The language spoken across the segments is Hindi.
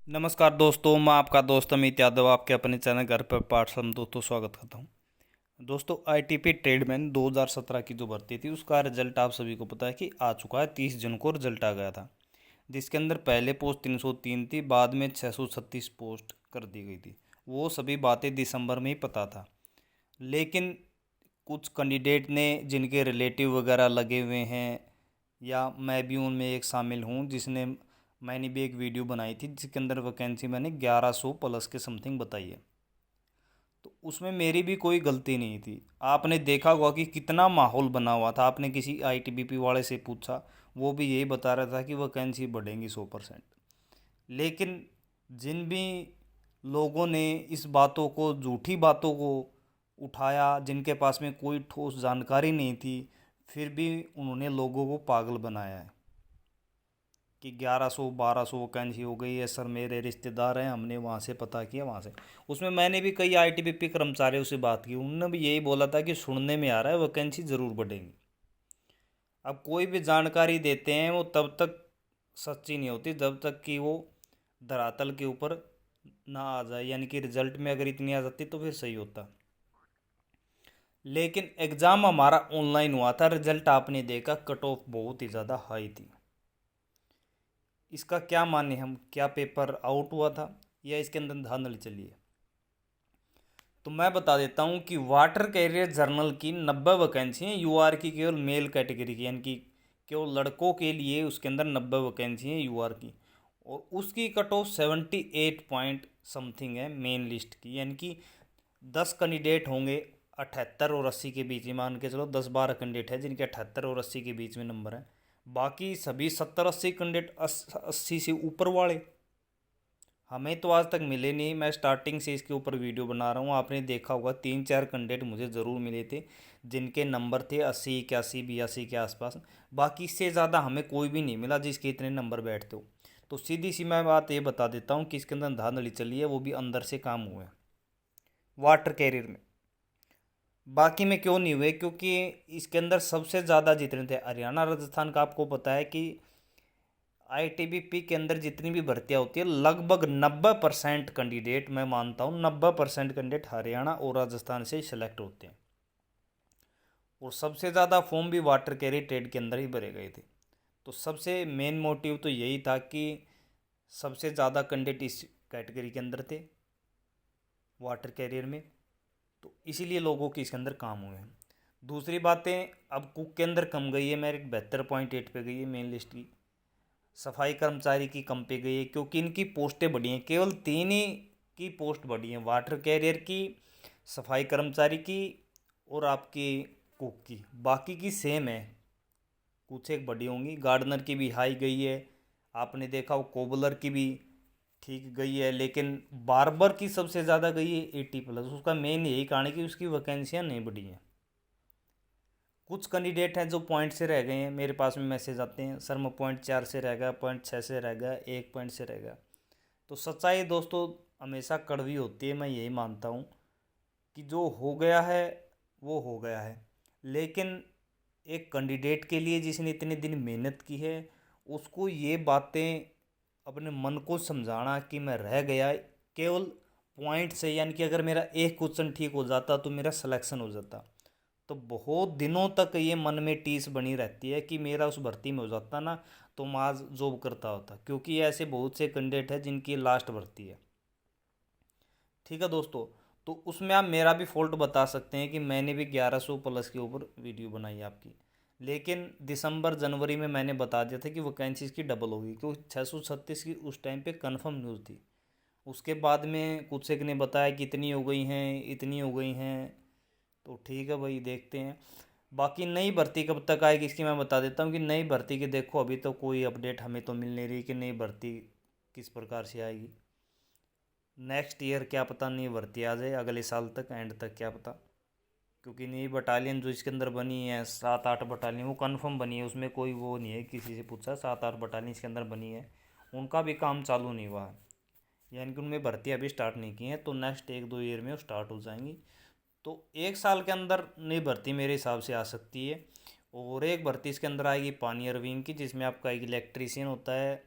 नमस्कार दोस्तों, मैं आपका दोस्त अमित यादव आपके अपने चैनल घर पर पाठशाला में दोस्तों स्वागत करता हूं। दोस्तों, आईटीपी ट्रेडमैन 2017 की जो भर्ती थी उसका रिजल्ट आप सभी को पता है कि आ चुका है। 30 जून को रिजल्ट आ गया था, जिसके अंदर पहले पोस्ट 303 थी, बाद में 636 पोस्ट कर दी गई थी। वो सभी बातें दिसंबर में ही पता था, लेकिन कुछ कैंडिडेट ने जिनके रिलेटिव वगैरह लगे हुए हैं, या मैं भी उनमें एक शामिल हूँ जिसने मैंने भी एक वीडियो बनाई थी जिसके अंदर वैकेंसी मैंने 1100 प्लस के समथिंग बताई है। तो उसमें मेरी भी कोई गलती नहीं थी। आपने देखा होगा कि कितना माहौल बना हुआ था। आपने किसी आईटीबीपी वाले से पूछा, वो भी यही बता रहा था कि वैकेंसी बढ़ेंगी 100%। लेकिन जिन भी लोगों ने इस बातों को, झूठी बातों को उठाया, जिनके पास में कोई ठोस जानकारी नहीं थी, फिर भी उन्होंने लोगों को पागल बनाया है कि 1100 1200 वैकेंसी हो गई है। सर, मेरे रिश्तेदार हैं, हमने वहाँ से पता किया, वहाँ से। उसमें मैंने भी कई आईटीबीपी कर्मचारियों से बात की, उन्होंने भी यही बोला था कि सुनने में आ रहा है वैकेंसी ज़रूर बढ़ेगी। अब कोई भी जानकारी देते हैं वो तब तक सच्ची नहीं होती जब तक कि वो धरातल के ऊपर ना आ जाए, यानी कि रिजल्ट में अगर इतनी आ जाती तो फिर सही होता। लेकिन एग्ज़ाम हमारा ऑनलाइन हुआ था, रिजल्ट आपने देखा, कट ऑफ बहुत ही ज़्यादा हाई थी। इसका क्या माने हम, क्या पेपर आउट हुआ था या इसके अंदर धांधली चली है? तो मैं बता देता हूँ कि वाटर कैरियर जर्नल की 90 वैकेंसी हैं, यूआर की केवल मेल कैटेगरी की, यानी कि केवल लड़कों के लिए उसके अंदर 90 वैकेंसी हैं यूआर की। और उसकी कट ऑफ 78 पॉइंट समथिंग है मेन लिस्ट की, यानी कि 10 कैंडिडेट होंगे 78 और 80 के बीच में, मान के चलो 10 12 कैंडिडेट है जिनके 78 और 80 के बीच में नंबर है। बाकी सभी 70 80 कैंडिडेट 80 से ऊपर वाले हमें तो आज तक मिले नहीं। मैं स्टार्टिंग से इसके ऊपर वीडियो बना रहा हूँ, आपने देखा होगा 3 4 कैंडिडेट मुझे ज़रूर मिले थे जिनके नंबर थे 80 81 82 के आसपास। बाकी इससे ज़्यादा हमें कोई भी नहीं मिला जिसके इतने नंबर बैठते हो। तो सीधी सी मैं बात ये बता देता हूँ कि इसके अंदर धांधली चली है, वो भी अंदर से काम हुआ है वाटर कैरियर में। बाकी में क्यों नहीं हुए? क्योंकि इसके अंदर सबसे ज़्यादा जितने थे हरियाणा राजस्थान का, आपको पता है कि आईटीबीपी के अंदर जितनी भी भर्तियां होती है लगभग 90% कैंडिडेट, मैं मानता हूँ 90% कैंडिडेट हरियाणा और राजस्थान से सेलेक्ट होते हैं। और सबसे ज़्यादा फॉर्म भी वाटर कैरियर ट्रेड के अंदर ही भरे गए थे। तो सबसे मेन मोटिव तो यही था कि सबसे ज़्यादा कैंडिडेट इस कैटेगरी के अंदर थे वाटर कैरियर में, तो इसीलिए लोगों की इसके अंदर काम हुए हैं। दूसरी बातें, अब कुक के अंदर कम गई है, मेरिट 72.8 पे गई है मेन लिस्ट की। सफाई कर्मचारी की कम पे गई है क्योंकि इनकी पोस्टें बढ़ी हैं, केवल 3 ही की पोस्ट बढ़ी हैं, वाटर कैरियर की, सफाई कर्मचारी की और आपकी कुक की। बाकी की सेम है, कुछ एक बढ़ी होंगी। गार्डनर की भी हाई गई है, आपने देखा हो, कोबलर की भी ठीक गई है, लेकिन बार्बर की सबसे ज़्यादा गई है 80+। उसका मेन यही कारण है कि उसकी वैकेंसियाँ नहीं बढ़ी हैं। कुछ कैंडिडेट हैं जो पॉइंट से रह गए हैं, मेरे पास में मैसेज आते हैं, सर मैं पॉइंट 4 से रह गया, पॉइंट 6 से रह गया, 1 पॉइंट से रह गया। तो सच्चाई दोस्तों हमेशा कड़वी होती है, मैं यही मानता हूँ कि जो हो गया है वो हो गया है। लेकिन एक कैंडिडेट के लिए जिसने इतने दिन मेहनत की है, उसको ये बातें अपने मन को समझाना कि मैं रह गया केवल पॉइंट से, यानी कि अगर मेरा एक क्वेश्चन ठीक हो जाता तो मेरा सिलेक्शन हो जाता, तो बहुत दिनों तक ये मन में टीस बनी रहती है कि मेरा उस भर्ती में हो जाता ना तो मैं आज जॉब करता होता। क्योंकि ऐसे बहुत से कैंडिडेट हैं जिनकी लास्ट भर्ती है। ठीक है दोस्तों, तो उसमें आप मेरा भी फॉल्ट बता सकते हैं कि मैंने भी 1100 प्लस के ऊपर वीडियो बनाई आपकी, लेकिन दिसंबर जनवरी में मैंने बता दिया था कि वैकेंसीज की डबल होगी, क्योंकि 636 की उस टाइम पे कंफर्म न्यूज़ थी। उसके बाद में कुछ एक ने बताया कि इतनी हो गई हैं, इतनी हो गई हैं। तो ठीक है भाई, देखते हैं। बाकी नई भर्ती कब तक आएगी इसकी मैं बता देता हूँ कि नई भर्ती की देखो अभी तो कोई अपडेट हमें तो मिल नहीं रही कि नई भर्ती किस प्रकार से आएगी। नेक्स्ट ईयर क्या पता नई भर्ती आ जाए, अगले साल तक, एंड तक क्या पता। क्योंकि नई बटालियन जो इसके अंदर बनी है 7 8 बटालियन, वो कंफर्म बनी है, उसमें कोई वो नहीं है, किसी से पूछा 7 8 बटालियन इसके अंदर बनी है। उनका भी काम चालू नहीं हुआ है, यानी कि उनमें भर्ती अभी स्टार्ट नहीं की है, तो नेक्स्ट 1 2 ईयर में वो स्टार्ट हो जाएंगी। तो 1 साल के अंदर नई भर्ती मेरे हिसाब से आ सकती है। और एक भर्ती इसके अंदर आएगी पानियर विंग की, जिसमें आपका एक इलेक्ट्रीशियन होता है,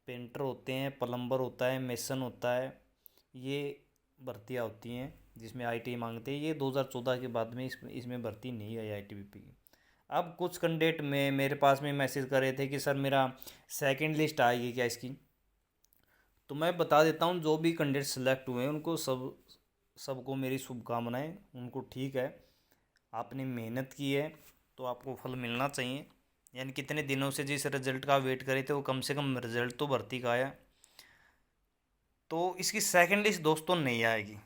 पेंटर होते हैं, प्लम्बर होता है, मेसन होता है, ये भर्तियाँ होती हैं जिसमें आईटीआई मांगते हैं। ये 2014 के बाद में इसमें भर्ती नहीं आई आईटीबीपी की। अब कुछ कैंडिडेट में मेरे पास में मैसेज कर रहे थे कि सर मेरा सेकंड लिस्ट आएगी क्या इसकी। तो मैं बता देता हूँ, जो भी कैंडिडेट सेलेक्ट हुए हैं उनको सबको मेरी शुभकामनाएं। उनको ठीक है, आपने मेहनत की है तो आपको फल मिलना चाहिए। यानी कितने दिनों से जिस रिजल्ट का वेट करे थे वो कम से कम रिजल्ट तो भर्ती का आया। तो इसकी सेकंड लिस्ट दोस्तों नहीं आएगी।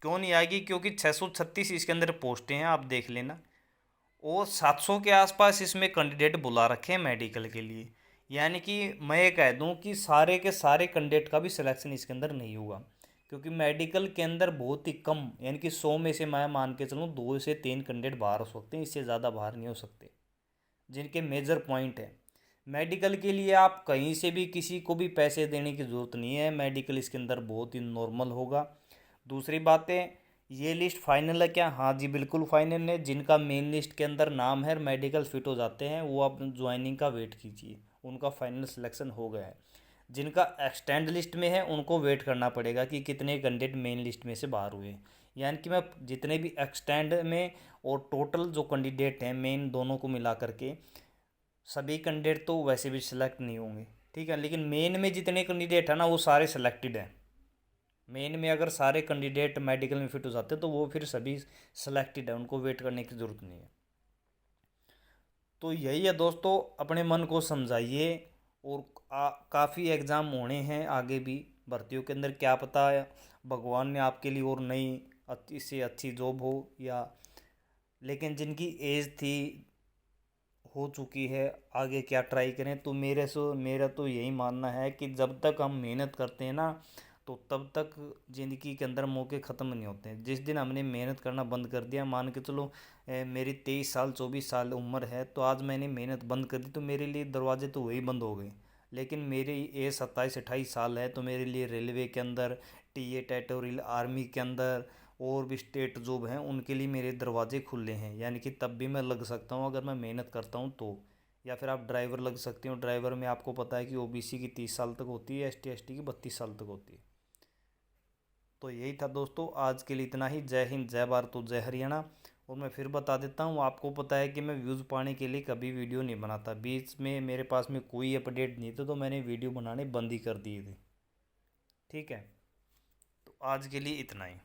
क्यों नहीं आएगी? क्योंकि 636 इसके अंदर पोस्टें हैं, आप देख लेना, और 700 के आसपास इसमें कैंडिडेट बुला रखे हैं मेडिकल के लिए। यानी कि मैं ये कह दूं कि सारे के सारे कैंडिडेट का भी सिलेक्शन इसके अंदर नहीं होगा, क्योंकि मेडिकल के अंदर बहुत ही कम, यानी कि 100 में से मैं मान के चलूँ 2 से 3 कैंडिडेट बाहर हो सकते हैं, इससे ज़्यादा बाहर नहीं हो सकते, जिनके मेजर पॉइंट है। मेडिकल के लिए आप कहीं से भी किसी को भी पैसे देने की ज़रूरत नहीं है, मेडिकल इसके अंदर बहुत ही नॉर्मल होगा। दूसरी बात है, ये लिस्ट फाइनल है क्या? हाँ जी बिल्कुल फाइनल है। जिनका मेन लिस्ट के अंदर नाम है, मेडिकल फिट हो जाते हैं, वो आप ज्वाइनिंग का वेट कीजिए, उनका फाइनल सिलेक्शन हो गया है। जिनका एक्सटेंड लिस्ट में है उनको वेट करना पड़ेगा कि कितने कैंडिडेट मेन लिस्ट में से बाहर हुए हैं। यानी कि मैं जितने भी एक्सटेंड में और टोटल जो कैंडिडेट हैं मेन दोनों को मिला करके, सभी कैंडिडेट तो वैसे भी सिलेक्ट नहीं होंगे, ठीक है, लेकिन मेन में जितने कैंडिडेट हैं ना वो सारे सिलेक्टेड हैं। मेन में अगर सारे कैंडिडेट मेडिकल में फिट हो जाते हैं तो वो फिर सभी सिलेक्टेड है, उनको वेट करने की ज़रूरत नहीं है। तो यही है दोस्तों, अपने मन को समझाइए। और काफ़ी एग्ज़ाम होने हैं आगे भी भर्तियों के अंदर, क्या पता है भगवान ने आपके लिए और नई अच्छी से अच्छी जॉब हो, या लेकिन जिनकी एज थी हो चुकी है आगे क्या ट्राई करें। तो मेरा तो यही मानना है कि जब तक हम मेहनत करते हैं ना तो तब तक ज़िंदगी के अंदर मौके ख़त्म नहीं होते हैं। जिस दिन हमने मेहनत करना बंद कर दिया, मान के चलो मेरी 23 साल 24 साल उम्र है, तो आज मैंने मेहनत बंद कर दी तो मेरे लिए दरवाजे तो वही बंद हो गए। लेकिन मेरी एज 27 28 साल है, तो मेरे लिए रेलवे के अंदर, टीए टेरिटोरियल आर्मी के अंदर और भी स्टेट जॉब हैं, उनके लिए मेरे दरवाजे खुले हैं। यानी कि तब भी मैं लग सकता हूँ अगर मैं मेहनत करता हूँ तो। या फिर आप ड्राइवर लग सकते हो, ड्राइवर में आपको पता है कि ओबीसी की 30 साल तक होती है, एसटी एसटी की 32 साल तक होती है। तो यही था दोस्तों, आज के लिए इतना ही। जय हिंद, जय भारत और जय हरियाणा। और मैं फिर बता देता हूँ, आपको पता है कि मैं व्यूज़ पाने के लिए कभी वीडियो नहीं बनाता, बीच में मेरे पास में कोई अपडेट नहीं था तो मैंने वीडियो बनाने बंद ही कर दिए थे, ठीक है। तो आज के लिए इतना ही।